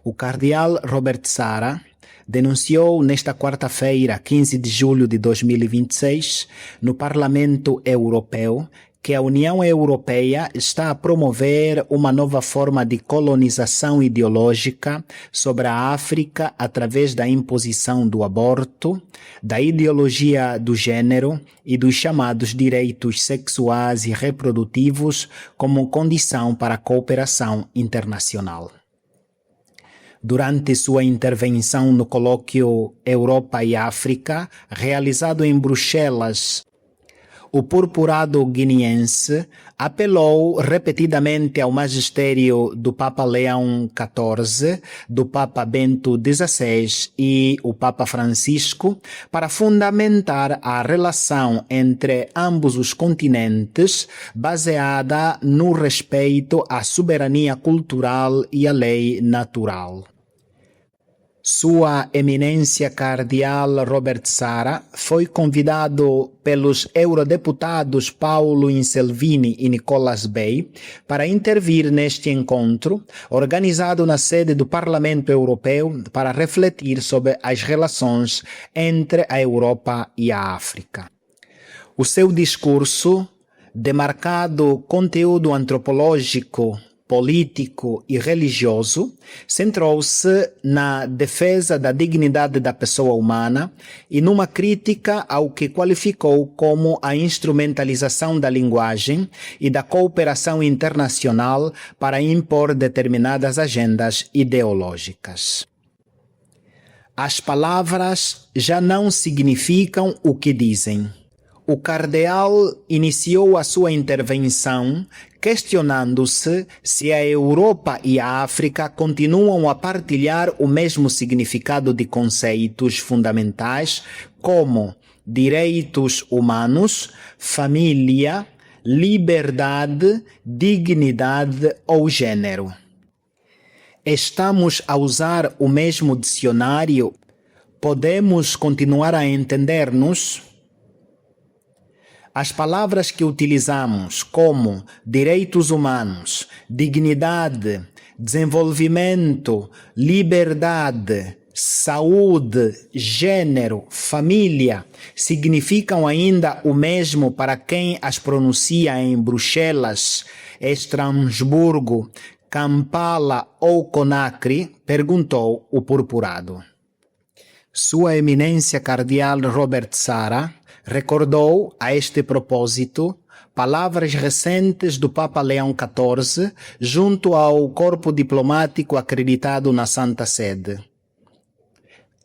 O cardeal Robert Sarah denunciou nesta quarta-feira, 15 de julho de 2026, no Parlamento Europeu, que a União Europeia está a promover uma nova forma de colonização ideológica sobre a África através da imposição do aborto, da ideologia do gênero e dos chamados direitos sexuais e reprodutivos como condição para a cooperação internacional. Durante sua intervenção no colóquio Europa e África, realizado em Bruxelas, o purpurado guineense apelou repetidamente ao magistério do Papa Leão XIV, do Papa Bento XVI e o Papa Francisco para fundamentar a relação entre ambos os continentes baseada no respeito à soberania cultural e à lei natural. Sua Eminência Cardeal Robert Sarah foi convidado pelos eurodeputados Paolo Inselvini e Nicolas Bay para intervir neste encontro, organizado na sede do Parlamento Europeu para refletir sobre as relações entre a Europa e a África. O seu discurso, demarcado conteúdo antropológico, político e religioso, centrou-se na defesa da dignidade da pessoa humana e numa crítica ao que qualificou como a instrumentalização da linguagem e da cooperação internacional para impor determinadas agendas ideológicas. As palavras já não significam o que dizem. O cardeal iniciou a sua intervenção questionando-se se a Europa e a África continuam a partilhar o mesmo significado de conceitos fundamentais como direitos humanos, família, liberdade, dignidade ou gênero. Estamos a usar o mesmo dicionário? Podemos continuar a entender-nos? As palavras que utilizamos como direitos humanos, dignidade, desenvolvimento, liberdade, saúde, gênero, família, significam ainda o mesmo para quem as pronuncia em Bruxelas, Estrasburgo, Kampala ou Conakry? Perguntou o purpurado. Sua Eminência Cardeal Robert Sarah recordou, a este propósito, palavras recentes do Papa Leão XIV junto ao corpo diplomático acreditado na Santa Sede.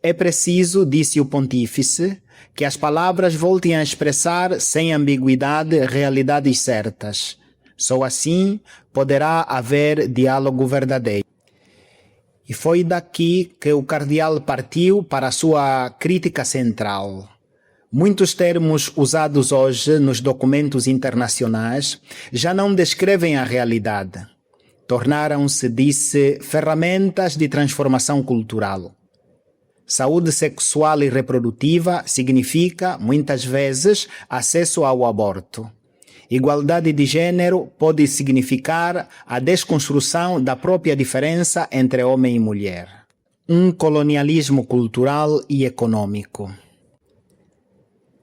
É preciso, disse o pontífice, que as palavras voltem a expressar sem ambiguidade realidades certas. Só assim poderá haver diálogo verdadeiro. E foi daqui que o cardeal partiu para a sua crítica central. Muitos termos usados hoje nos documentos internacionais já não descrevem a realidade. Tornaram-se, disse, ferramentas de transformação cultural. Saúde sexual e reprodutiva significa, muitas vezes, acesso ao aborto. Igualdade de gênero pode significar a desconstrução da própria diferença entre homem e mulher. Um colonialismo cultural e econômico.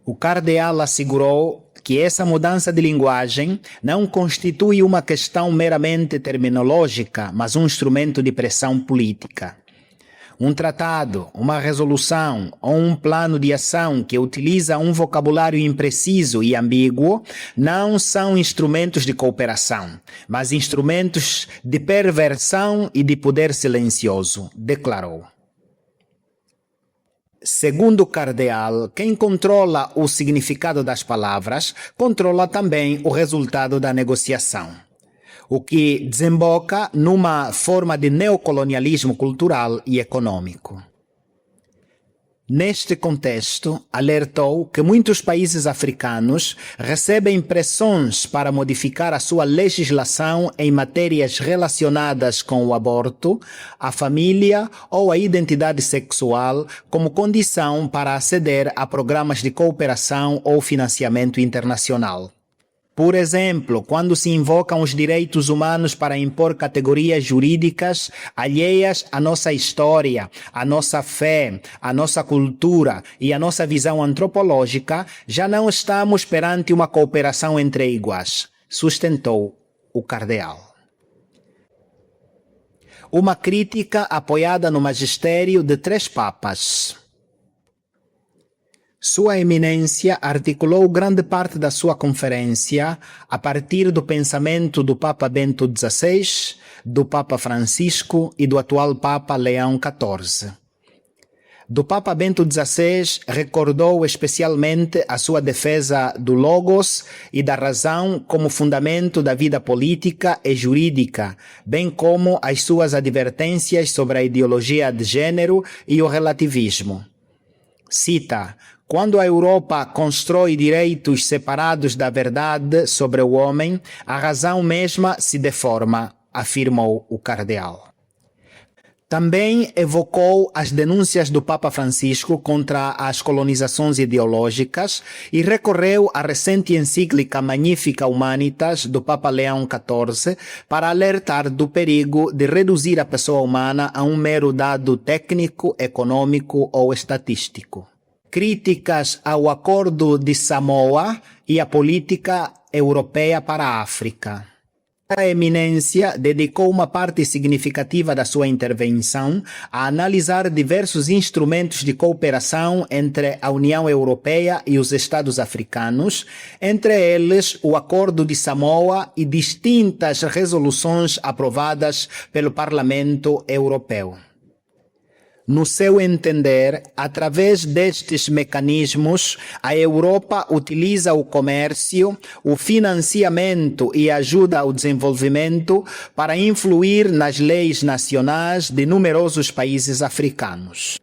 O cardeal assegurou que essa mudança de linguagem não constitui uma questão meramente terminológica, mas um instrumento de pressão política. Um tratado, uma resolução ou um plano de ação que utiliza um vocabulário impreciso e ambíguo não são instrumentos de cooperação, mas instrumentos de perversão e de poder silencioso, declarou. Segundo o cardeal, quem controla o significado das palavras, controla também o resultado da negociação, o que desemboca numa forma de neocolonialismo cultural e econômico. Neste contexto, alertou que muitos países africanos recebem pressões para modificar a sua legislação em matérias relacionadas com o aborto, a família ou a identidade sexual como condição para aceder a programas de cooperação ou financiamento internacional. Por exemplo, quando se invocam os direitos humanos para impor categorias jurídicas alheias à nossa história, à nossa fé, à nossa cultura e à nossa visão antropológica, já não estamos perante uma cooperação entre iguais, sustentou o cardeal. Uma crítica apoiada no magistério de 3 papas. Sua Eminência articulou grande parte da sua conferência a partir do pensamento do Papa Bento XVI, do Papa Francisco e do atual Papa Leão XIV. Do Papa Bento XVI recordou especialmente a sua defesa do Logos e da razão como fundamento da vida política e jurídica, bem como as suas advertências sobre a ideologia de gênero e o relativismo. Cita: quando a Europa constrói direitos separados da verdade sobre o homem, a razão mesma se deforma, afirmou o cardeal. Também evocou as denúncias do Papa Francisco contra as colonizações ideológicas e recorreu à recente encíclica Magnificat Humanitas do Papa Leão XIV para alertar do perigo de reduzir a pessoa humana a um mero dado técnico, econômico ou estatístico. Críticas ao Acordo de Samoa e à política europeia para a África. A Eminência dedicou uma parte significativa da sua intervenção a analisar diversos instrumentos de cooperação entre a União Europeia e os Estados africanos, entre eles o Acordo de Samoa e distintas resoluções aprovadas pelo Parlamento Europeu. No seu entender, através destes mecanismos, a Europa utiliza o comércio, o financiamento e a ajuda ao desenvolvimento para influir nas leis nacionais de numerosos países africanos.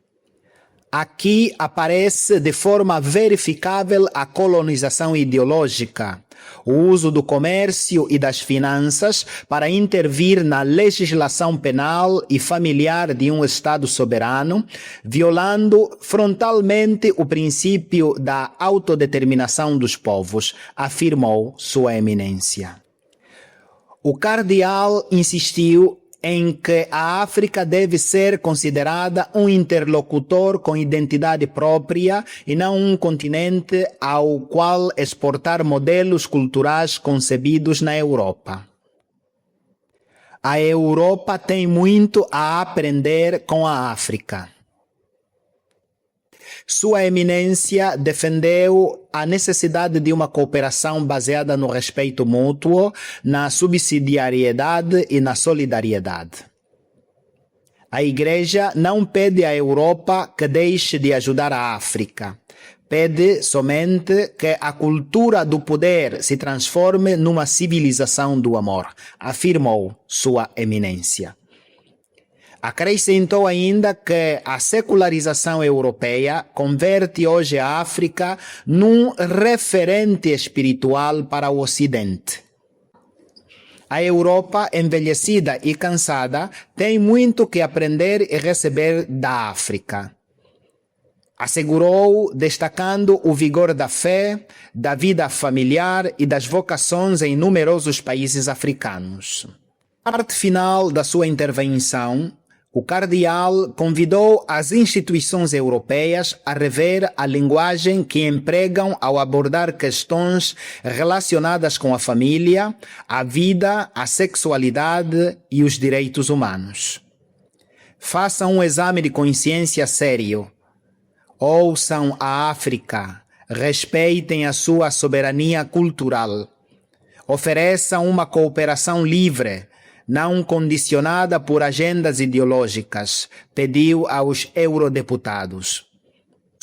Aqui aparece de forma verificável a colonização ideológica, o uso do comércio e das finanças para intervir na legislação penal e familiar de um Estado soberano, violando frontalmente o princípio da autodeterminação dos povos, afirmou Sua Eminência. O cardeal insistiu em que a África deve ser considerada um interlocutor com identidade própria e não um continente ao qual exportar modelos culturais concebidos na Europa. A Europa tem muito a aprender com a África. Sua Eminência defendeu a necessidade de uma cooperação baseada no respeito mútuo, na subsidiariedade e na solidariedade. A Igreja não pede à Europa que deixe de ajudar a África. Pede somente que a cultura do poder se transforme numa civilização do amor, afirmou Sua Eminência. Acrescentou ainda que a secularização europeia converte hoje a África num referente espiritual para o Ocidente. A Europa, envelhecida e cansada, tem muito que aprender e receber da África. Assegurou, destacando o vigor da fé, da vida familiar e das vocações em numerosos países africanos. Na parte final da sua intervenção, o cardeal convidou as instituições europeias a rever a linguagem que empregam ao abordar questões relacionadas com a família, a vida, a sexualidade e os direitos humanos. Façam um exame de consciência sério. Ouçam a África, respeitem a sua soberania cultural. Ofereçam uma cooperação livre, não condicionada por agendas ideológicas, pediu aos eurodeputados.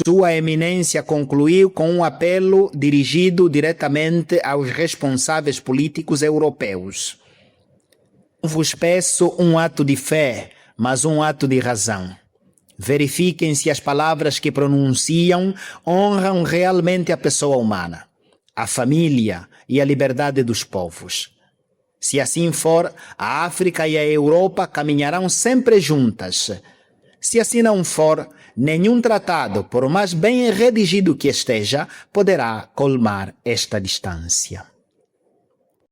Sua Eminência concluiu com um apelo dirigido diretamente aos responsáveis políticos europeus. Vos peço um ato de fé, mas um ato de razão. Verifiquem se as palavras que pronunciam honram realmente a pessoa humana, a família e a liberdade dos povos. Se assim for, a África e a Europa caminharão sempre juntas. Se assim não for, nenhum tratado, por mais bem redigido que esteja, poderá colmar esta distância.